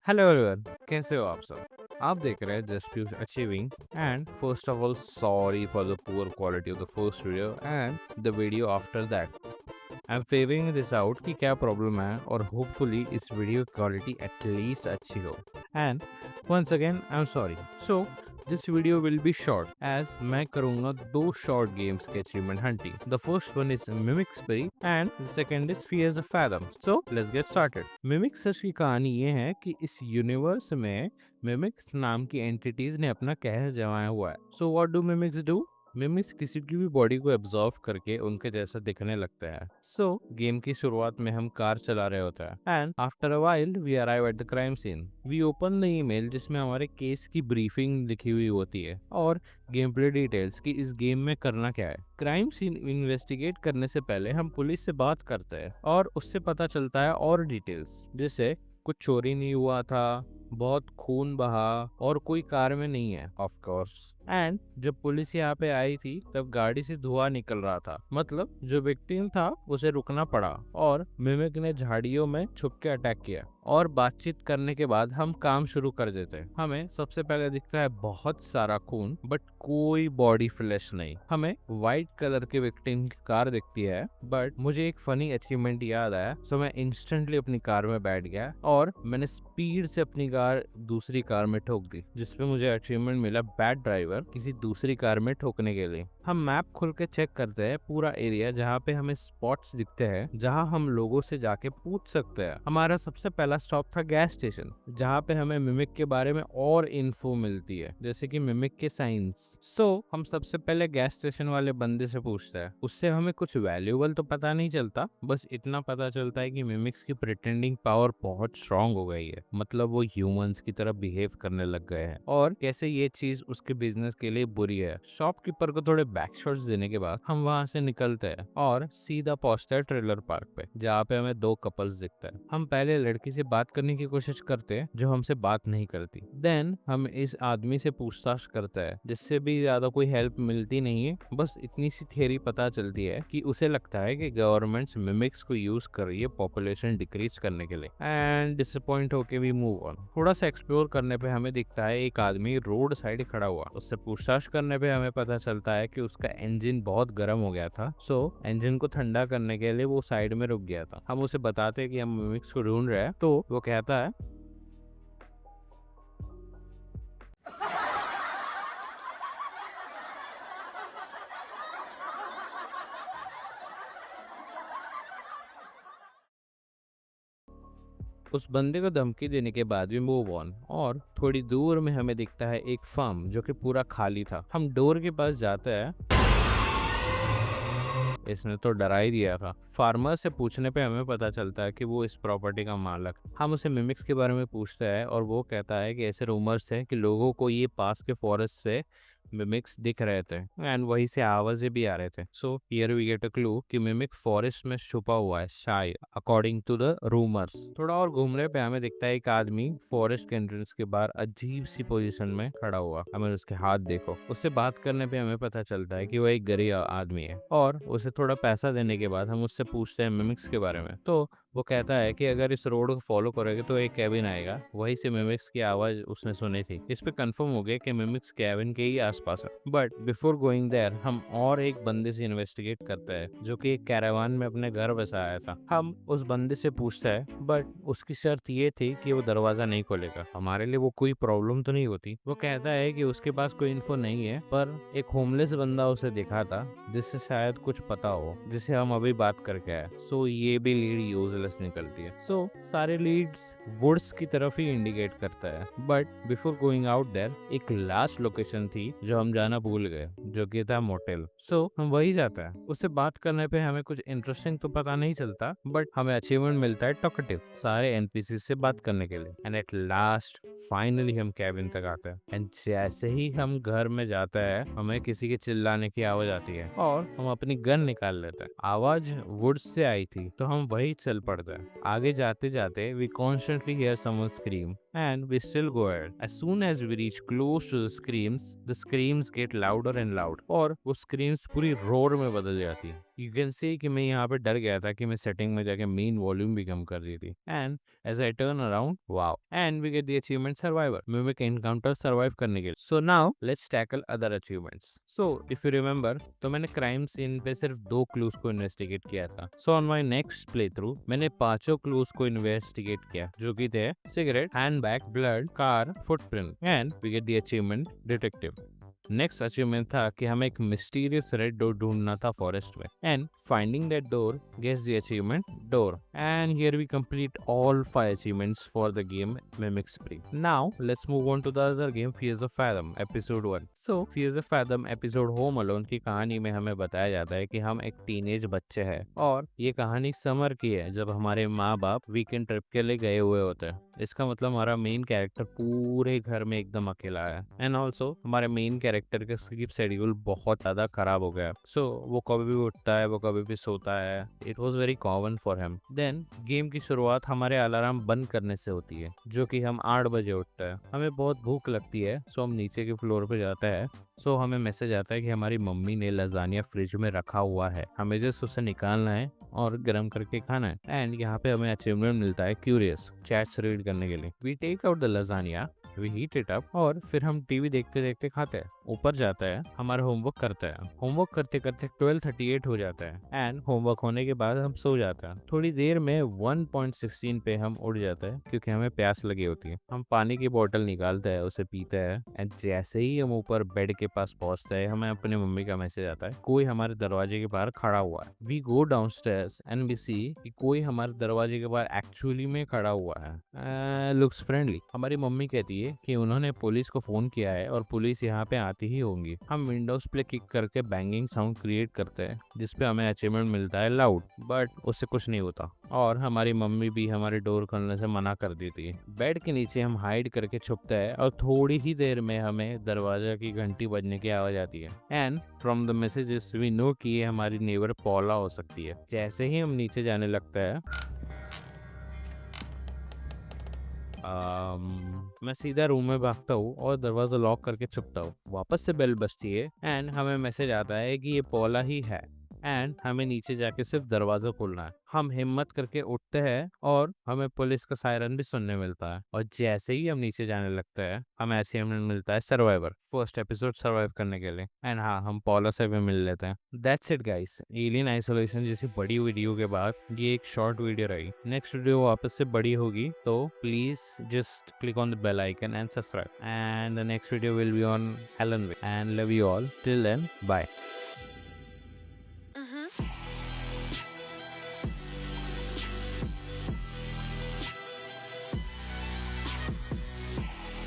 Hello everyone, कैसे हो आप सब। आप देख रहे हैं just cues achieving and first of all sorry for the poor quality of the first video and the video after that. I am figuring this out कि क्या प्रॉब्लम है और होपफुली इस वीडियो क्वालिटी एटलीस्ट अच्छी हो। And once again I am sorry. So this video will be short as मैं करूंगा दो शॉर्ट गेम्स के achievement hunting. The first one is Mimic Spree and the second is Fears of Fathom. So let's get started. Mimic Search की कहानी ये है कि इस यूनिवर्स में मिमिक्स नाम की एंटिटीज ने अपना कहर जमाया हुआ है। So what do mimics do? Mimics किसी की भी बॉडी को एब्जॉर्व करके उनके जैसा दिखने लगते हैं। सो गेम की शुरुआत में हम कार चला रहे होते हैं and after a while we arrive at the crime scene. We open the email जिसमें हमारे केस की ब्रीफिंग लिखी हुई होती है और गेम प्ले डिटेल्स कि इस गेम में करना क्या है। क्राइम सीन इन्वेस्टिगेट करने से पहले हम पुलिस से बात करते हैं और उससे पता चलता है और डिटेल्स, जैसे कुछ चोरी नहीं हुआ था, बहुत खून बहा और कोई कार में नहीं है ऑफ कोर्स। एंड जब पुलिस यहाँ पे आई थी तब गाड़ी से धुआं निकल रहा था, मतलब जो विक्टिम था उसे रुकना पड़ा और मिमिक ने झाड़ियों में छुप के अटैक किया। और बातचीत करने के बाद हम काम शुरू कर देते हैं। हमें सबसे पहले दिखता है बहुत सारा खून बट कोई बॉडी फ्लैश नहीं। हमें व्हाइट कलर के विक्टिम की कार दिखती है बट मुझे एक फनी अचीवमेंट याद आया, सो मैं इंस्टेंटली अपनी कार में बैठ गया और मैंने स्पीड से अपनी कार दूसरी कार में ठोक दी, जिसपे मुझे अचीवमेंट मिला बैड ड्राइवर किसी दूसरी कार में ठोकने के लिए। हम मैप खोल के चेक करते हैं पूरा एरिया जहाँ पे हमें स्पॉट्स दिखते हैं जहाँ हम लोगों से जाके पूछ सकते हैं। हमारा सबसे पहला स्टॉप था गैस स्टेशन, जहाँ पे हमें मिमिक के बारे में और इन्फो मिलती है, जैसे कि मिमिक के साइंस। सो हम सबसे पहले गैस स्टेशन वाले बंदे से पूछते हैं। उससे हमें कुछ वैल्यूएबल तो पता नहीं चलता, बस इतना पता चलता है कि मिमिक्स की प्रिटेंडिंग पावर बहुत स्ट्रांग हो गई है, मतलब वो ह्यूमंस की तरह बिहेव करने लग गए हैं और कैसे ये चीज उसके बिजनेस के लिए बुरी है। शॉपकीपर को थोड़े बैकशॉट्स देने के बाद हम वहां से निकलते हैं और सीधा पहुंचते हैं ट्रेलर पार्क पे, जहाँ पे हमें दो कपल्स दिखते हैं। हम पहले लड़की से बात करने की कोशिश करते हैं जो हमसे बात नहीं करती। देन हम इस आदमी से पूछताछ करते हैं, जिससे भी ज्यादा कोई हेल्प मिलती नहीं है। बस इतनी सी थियरी पता चलती है कि उसे लगता है कि गवर्नमेंट मिमिक्स को यूज कर रही है पॉपुलेशन डिक्रीज करने के लिए। एंड डिसअपॉइंट होके वी मूव ऑन। थोड़ा सा एक्सप्लोर करने पे हमें दिखता है एक आदमी रोड साइड खड़ा हुआ। उससे पूछताछ करने पे हमें पता चलता है कि उसका इंजन बहुत गर्म हो गया था, सो इंजन को ठंडा करने के लिए वो साइड में रुक गया था। हम उसे बताते हैं कि हम मिमिक्स को ढूंढ रहे हैं, तो वो कहता है उस बंदे को धमकी देने के बाद भी मूव ऑन। और थोड़ी दूर में हमें दिखता है एक फार्म जो कि पूरा खाली था। हम डोर के पास जाते हैं। इसने तो डरा ही दिया था। फार्मर से पूछने पे हमें पता चलता है कि वो इस प्रॉपर्टी का मालिक। हम उसे मिमिक्स के बारे में पूछते हैं और वो कहता है कि ऐसे रूमर्स है कि लोगों को ये पास के फॉरेस्ट से मिमिक्स दिख रहे थे एंड वहीं से आवाजें भी आ रहे थे। So here we get a clue कि मिमिक फॉरेस्ट में छुपा हुआ है शायद, अकॉर्डिंग टू द रूमर्स। थोड़ा और घूमने पे हमें दिखता है एक आदमी फॉरेस्ट के एंट्रेंस के बाहर अजीब सी पोजीशन में खड़ा हुआ। हमें उसके हाथ देखो। उससे बात करने पे हमें पता चलता है कि वो एक गरीब आदमी है और उसे थोड़ा पैसा देने के बाद हम उससे पूछते हैं मिमिक्स के बारे में। तो वो कहता है कि अगर इस रोड को फॉलो करोगे तो एक कैबिन आएगा, वहीं से मिमिक्स की आवाज उसने सुनी थी। इस पे कंफर्म हो गया कि मिमिक्स कैबिन के ही आसपास है। बट बिफोर गोइंग देयर हम और एक बंदे से इन्वेस्टिगेट करते हैं जो कि एक कैरावान में अपने घर बसा आया था। हम उस बंदे से पूछते हैं बट उसकी शर्त ये थी कि वो दरवाजा नहीं खोलेगा। हमारे लिए वो कोई प्रॉब्लम तो नहीं होती। वो कहता है कि उसके पास कोई इन्फो नहीं है, पर एक होमलेस बंदा उसे दिखा था जिससे शायद कुछ पता हो, जिसे हम अभी बात करके आए। सो ये भी लीड यूजलेस निकलती है। सो सारे लीड्स वुड्स की तरफ ही इंडिकेट करता है। But before going out there एक लास्ट लोकेशन थी जो हम जाना भूल गए, जो कि था मोटेल। सो हम वही जाता है। उससे बात करने पे हमें कुछ इंटरेस्टिंग तो पता नहीं चलता, बट हमें अचीवमेंट मिलता है टॉकेटिव सारे एनपीसी से बात करने के लिए। एंड एट लास्ट फाइनली हम कैबिन तक आते हैं। एंड जैसे ही हम घर में जाता है हमें किसी के चिल्लाने की आवाज आती है और हम अपनी गन निकाल लेते हैं। आवाज वुड्स से आई थी तो हम वही चल पड़ते हैं। आगे जाते जाते we constantly hear someone scream and we still go ahead. As soon as we reach close to the screams get louder and loud और वो screams पूरी roar में बदल जाती है. You can see कि मैं यहाँ पे डर गया था कि मैं setting में जाके main volume भी कम कर दी थी. And as I turn around, wow, and we get the achievement survivor. Mimic encounter survive करने के लिए. So now let's tackle other achievements. So if you remember, तो मैंने crime scene पे सिर्फ 2 clues को investigate किया था. So on my next playthrough, मैंने 5 clues को investigate किया, जो कि थे cigarette, handbag, blood, car, footprint, and we get the achievement detective. Next achievement था कि हमें एक मिस्टीरियस रेड डोर ढूंढना था फॉरेस्ट में and finding that door gets the achievement door and here we complete all 5 achievements for the game Mimic Spree. Now let's move on to the other game Fears of Fathom episode 1. So Fears of Fathom episode Home Alone की कहानी में हमें बताया जाता है कि हम एक टीनेज बच्चे हैं और ये कहानी समर की है जब हमारे माँ बाप वीकेंड ट्रिप के लिए गए हुए होते हैं. इसका मतलब हमारा मेन कैरेक्टर पूरे घर में एकदम अकेला है एंड ऑल्सो हमारे मेन कैरेक्टर का स्लीप शेड्यूल बहुत ज्यादा खराब हो गया. सो वो कभी भी उठता है, वो कभी भी सोता है. It was very common for him. Then game की शुरुआत हमारे अलार्म बंद करने से होती है जो कि हम 8 बजे उठते हैं. हमें बहुत भूख लगती है सो हम नीचे के फ्लोर पे जाते हैं. सो हमें मैसेज आता है कि हमारी मम्मी ने लजानिया फ्रिज में रखा हुआ है, हमें जस्ट उसे निकालना है और गर्म करके खाना है. एंड यहाँ पे हमें अचीवमेंट मिलता है क्यूरियस चैट्स रीड करने के लिए. We take out the lasagna, we heat it up और फिर हम टीवी देखते देखते खाते हैं. ऊपर जाता है, हमारा होमवर्क करता है. होमवर्क करते करते 12:38 हो जाता है एंड होमवर्क होने के बाद हम सो जाते हैं. थोड़ी देर में 1.16 पे हम उठ जाते हैं क्योंकि हमें प्यास लगी होती है. हम पानी की बोतल निकालते हैं, उसे पीते हैं एंड जैसे ही हम ऊपर बेड के पास पहुंचते हैं हमें अपने मम्मी का मैसेज आता है कोई हमारे दरवाजे के बाहर खड़ा हुआ है. We go downstairs and we see कि कोई हमारे दरवाजे के बाहर एक्चुअली में खड़ा हुआ है. Looks friendly. हमारी मम्मी कहती है कि उन्होंने पुलिस को फोन किया है और पुलिस यहाँ पे आती ही होंगी. हम विंडोज पे क्लिक करके बैंगिंग साउंड क्रिएट करते हैं जिसपे हमें अचीवमेंट मिलता है लाउड, बट उससे कुछ नहीं होता और हमारी मम्मी भी हमारे डोर खोलने से मना कर देती है. बेड के नीचे हम हाइड करके छुपते हैं और थोड़ी ही देर में हमें दरवाजा की घंटी बजने की आवाज आती है and from the messages we know कि ये हमारी नेबर पॉला हो सकती है. जैसे ही हम नीचे जाने लगता है मैं सीधा रूम में भागता हूँ और दरवाजा लॉक करके छुपता हूँ. वापस से बेल बजती है एंड हमें मैसेज आता है कि ये पॉला ही है एंड हमें नीचे जाके सिर्फ दरवाजा खोलना है. हम हिम्मत करके उठते हैं और हमें पुलिस का सायरन भी सुनने मिलता है और जैसे ही हम नीचे जाने लगते हैं हमें अचीवमेंट मिलता है सर्वाइवर, फर्स्ट एपिसोड सर्वाइव करने के लिए. एंड हाँ, हम पॉला से भी मिल लेते हैं. That's it guys. Alien Isolation जैसी बड़ी वीडियो के बाद ये एक शॉर्ट वीडियो रही. नेक्स्ट वीडियो वापस से बड़ी होगी तो please just click on the bell icon and subscribe. And the next video will be on Alan Wake. And love you all. Till then, bye.